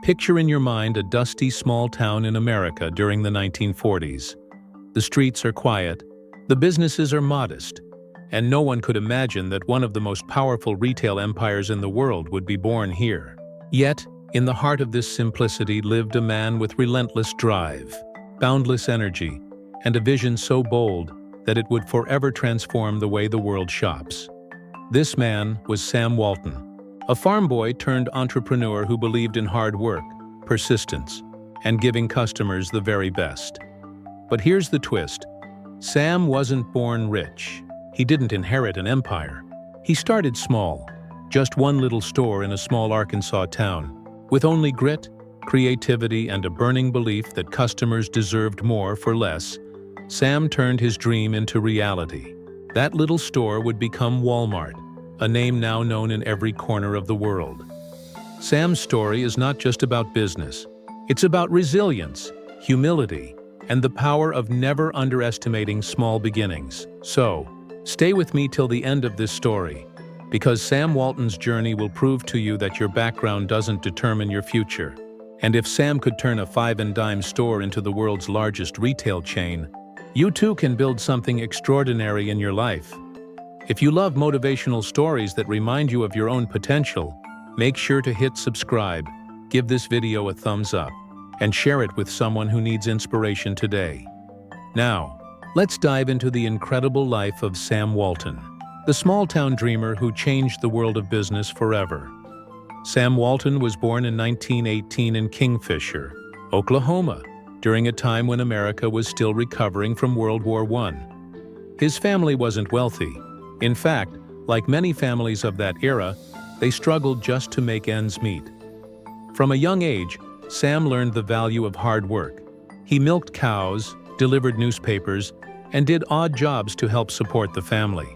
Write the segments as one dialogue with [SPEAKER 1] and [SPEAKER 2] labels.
[SPEAKER 1] Picture in your mind a dusty small town in America during the 1940s. The streets are quiet, the businesses are modest, and no one could imagine that one of the most powerful retail empires in the world would be born here. Yet, in the heart of this simplicity lived a man with relentless drive, boundless energy, and a vision so bold that it would forever transform the way the world shops. This man was Sam Walton, a farm boy turned entrepreneur who believed in hard work, persistence, and giving customers the very best. But here's the twist. Sam wasn't born rich. He didn't inherit an empire. He started small, just one little store in a small Arkansas town. With only grit, creativity, and a burning belief that customers deserved more for less, Sam turned his dream into reality. That little store would become Walmart, a name now known in every corner of the world. Sam's story is not just about business. It's about resilience, humility, and the power of never underestimating small beginnings. So, stay with me till the end of this story, because Sam Walton's journey will prove to you that your background doesn't determine your future. And if Sam could turn a five-and-dime store into the world's largest retail chain, you too can build something extraordinary in your life. If you love motivational stories that remind you of your own potential, make sure to hit subscribe, give this video a thumbs up, and share it with someone who needs inspiration today. Now, let's dive into the incredible life of Sam Walton, the small-town dreamer who changed the world of business forever. Sam Walton was born in 1918 in Kingfisher, Oklahoma, during a time when America was still recovering from World War I. His family wasn't wealthy. In fact, like many families of that era, they struggled just to make ends meet. From a young age, Sam learned the value of hard work. He milked cows, delivered newspapers, and did odd jobs to help support the family.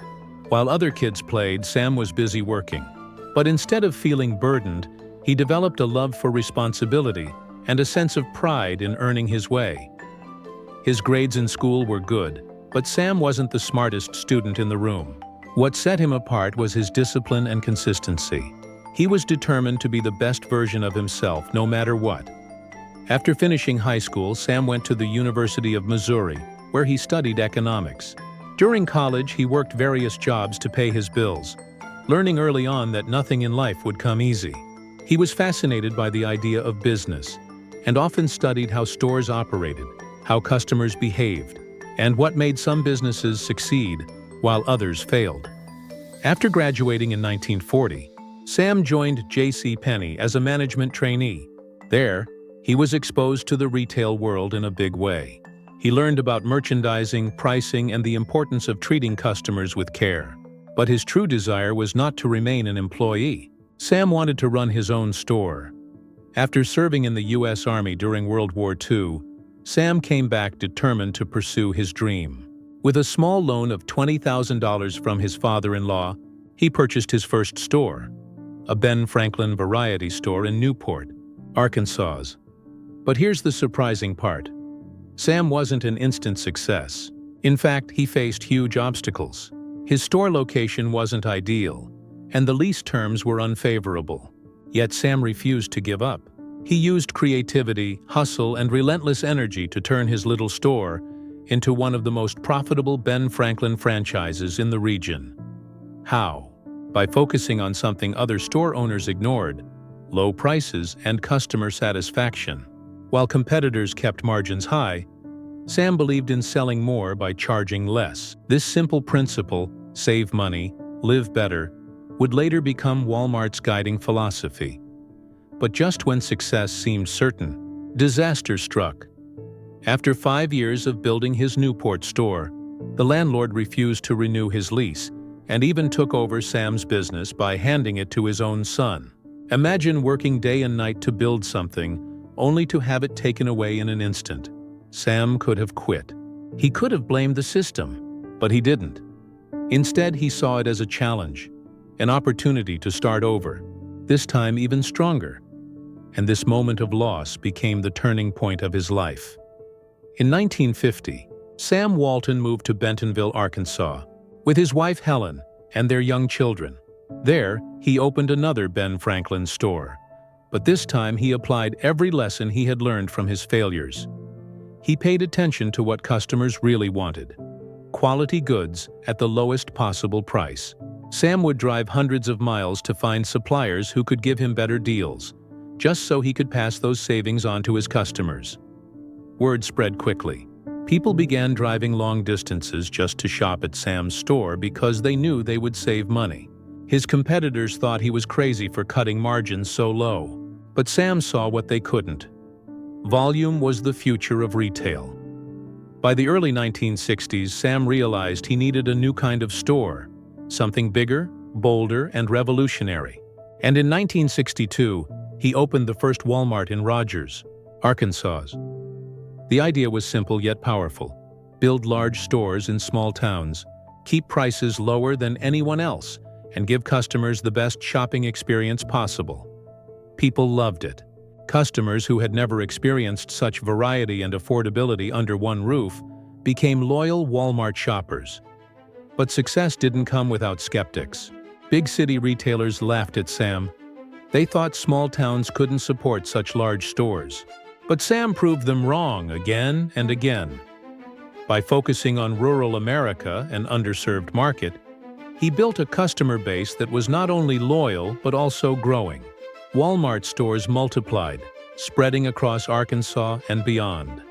[SPEAKER 1] While other kids played, Sam was busy working. But instead of feeling burdened, he developed a love for responsibility and a sense of pride in earning his way. His grades in school were good, but Sam wasn't the smartest student in the room. What set him apart was his discipline and consistency. He was determined to be the best version of himself, no matter what. After finishing high school, Sam went to the University of Missouri, where he studied economics. During college, he worked various jobs to pay his bills, learning early on that nothing in life would come easy. He was fascinated by the idea of business, and often studied how stores operated, how customers behaved, and what made some businesses succeed while others failed. After graduating in 1940, Sam joined Penney as a management trainee. There, he was exposed to the retail world in a big way. He learned about merchandising, pricing, and the importance of treating customers with care. But his true desire was not to remain an employee. Sam wanted to run his own store. After serving in the U.S. Army during World War II, Sam came back determined to pursue his dream. With a small loan of $20,000 from his father-in-law, he purchased his first store, a Ben Franklin variety store in Newport, Arkansas. But here's the surprising part. Sam wasn't an instant success. In fact, he faced huge obstacles. His store location wasn't ideal, and the lease terms were unfavorable. Yet Sam refused to give up. He used creativity, hustle, and relentless energy to turn his little store into one of the most profitable Ben Franklin franchises in the region. How? By focusing on something other store owners ignored: low prices and customer satisfaction. While competitors kept margins high, Sam believed in selling more by charging less. This simple principle, save money, live better, would later become Walmart's guiding philosophy. But just when success seemed certain, disaster struck. After 5 years of building his Newport store, the landlord refused to renew his lease and even took over Sam's business by handing it to his own son. Imagine working day and night to build something, only to have it taken away in an instant. Sam could have quit. He could have blamed the system, but he didn't. Instead, he saw it as a challenge, an opportunity to start over, this time even stronger. And this moment of loss became the turning point of his life. In 1950, Sam Walton moved to Bentonville, Arkansas, with his wife Helen and their young children. There, he opened another Ben Franklin store, But this time he applied every lesson he had learned from his failures. He paid attention to what customers really wanted: quality goods at the lowest possible price. Sam would drive hundreds of miles to find suppliers who could give him better deals, just so he could pass those savings on to his customers. Word spread quickly. People began driving long distances just to shop at Sam's store because they knew they would save money. His competitors thought he was crazy for cutting margins so low, but Sam saw what they couldn't. Volume was the future of retail. By the early 1960s, Sam realized he needed a new kind of store, something bigger, bolder, and revolutionary. And in 1962, he opened the first Walmart in Rogers, Arkansas. The idea was simple yet powerful: build large stores in small towns, keep prices lower than anyone else, and give customers the best shopping experience possible. People loved it. Customers who had never experienced such variety and affordability under one roof became loyal Walmart shoppers. But success didn't come without skeptics. Big city retailers laughed at Sam. They thought small towns couldn't support such large stores. But Sam proved them wrong again and again. By focusing on rural America, an underserved market, he built a customer base that was not only loyal but also growing. Walmart stores multiplied, spreading across Arkansas and beyond.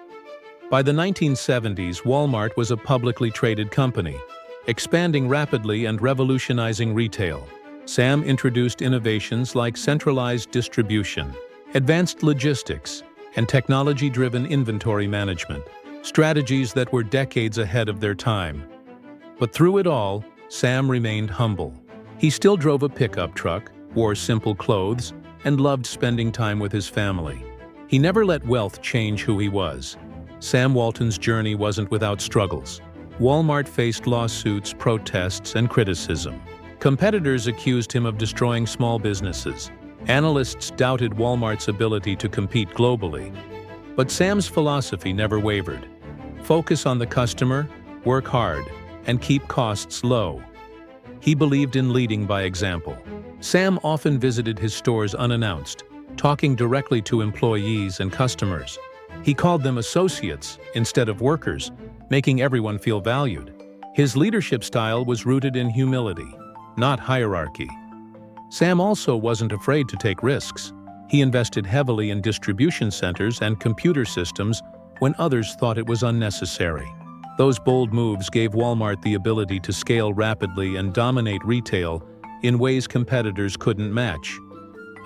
[SPEAKER 1] By the 1970s, Walmart was a publicly traded company, expanding rapidly and revolutionizing retail. Sam introduced innovations like centralized distribution, advanced logistics, and technology-driven inventory management, strategies that were decades ahead of their time. But through it all, Sam remained humble. He still drove a pickup truck, wore simple clothes, and loved spending time with his family. He never let wealth change who he was. Sam Walton's journey wasn't without struggles. Walmart faced lawsuits, protests, and criticism. Competitors accused him of destroying small businesses. Analysts doubted Walmart's ability to compete globally. But Sam's philosophy never wavered. Focus on the customer, work hard, and keep costs low. He believed in leading by example. Sam often visited his stores unannounced, talking directly to employees and customers. He called them associates instead of workers, making everyone feel valued. His leadership style was rooted in humility, not hierarchy. Sam also wasn't afraid to take risks. He invested heavily in distribution centers and computer systems when others thought it was unnecessary. Those bold moves gave Walmart the ability to scale rapidly and dominate retail in ways competitors couldn't match.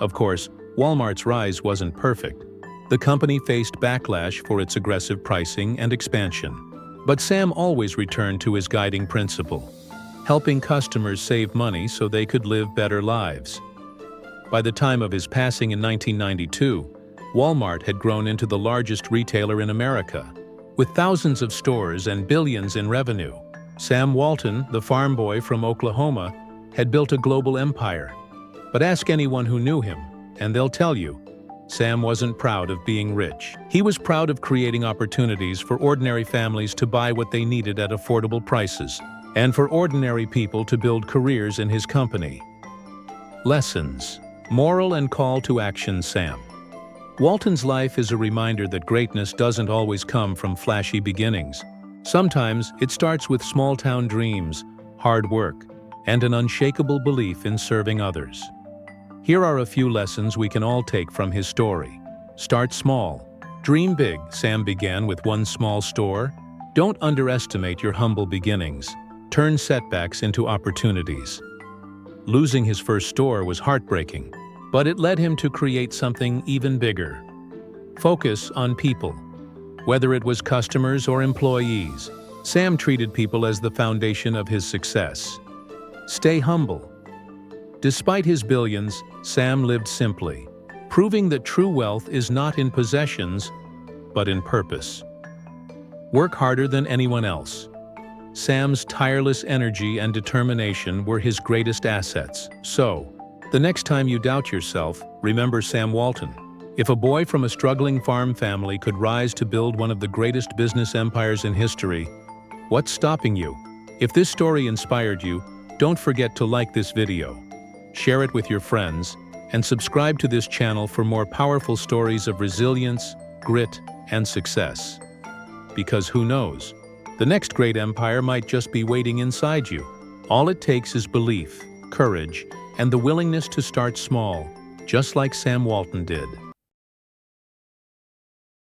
[SPEAKER 1] Of course, Walmart's rise wasn't perfect. The company faced backlash for its aggressive pricing and expansion. But Sam always returned to his guiding principle: helping customers save money so they could live better lives. By the time of his passing in 1992, Walmart had grown into the largest retailer in America. With thousands of stores and billions in revenue, Sam Walton, the farm boy from Oklahoma, had built a global empire. But ask anyone who knew him, and they'll tell you, Sam wasn't proud of being rich. He was proud of creating opportunities for ordinary families to buy what they needed at affordable prices, and for ordinary people to build careers in his company. Lessons, moral and call to action. Sam Walton's life is a reminder that greatness doesn't always come from flashy beginnings. Sometimes it starts with small-town dreams, hard work, and an unshakable belief in serving others. Here are a few lessons we can all take from his story. Start small. Dream big. Sam began with one small store. Don't underestimate your humble beginnings. Turn setbacks into opportunities. Losing his first store was heartbreaking, but it led him to create something even bigger. Focus on people. Whether it was customers or employees, Sam treated people as the foundation of his success. Stay humble. Despite his billions, Sam lived simply, proving that true wealth is not in possessions, but in purpose. Work harder than anyone else. Sam's tireless energy and determination were his greatest assets. So, the next time you doubt yourself, remember Sam Walton. If a boy from a struggling farm family could rise to build one of the greatest business empires in history, what's stopping you? If this story inspired you, don't forget to like this video, share it with your friends, and subscribe to this channel for more powerful stories of resilience, grit, and success. Because who knows? The next great empire might just be waiting inside you. All it takes is belief, courage, and the willingness to start small, just like Sam Walton did.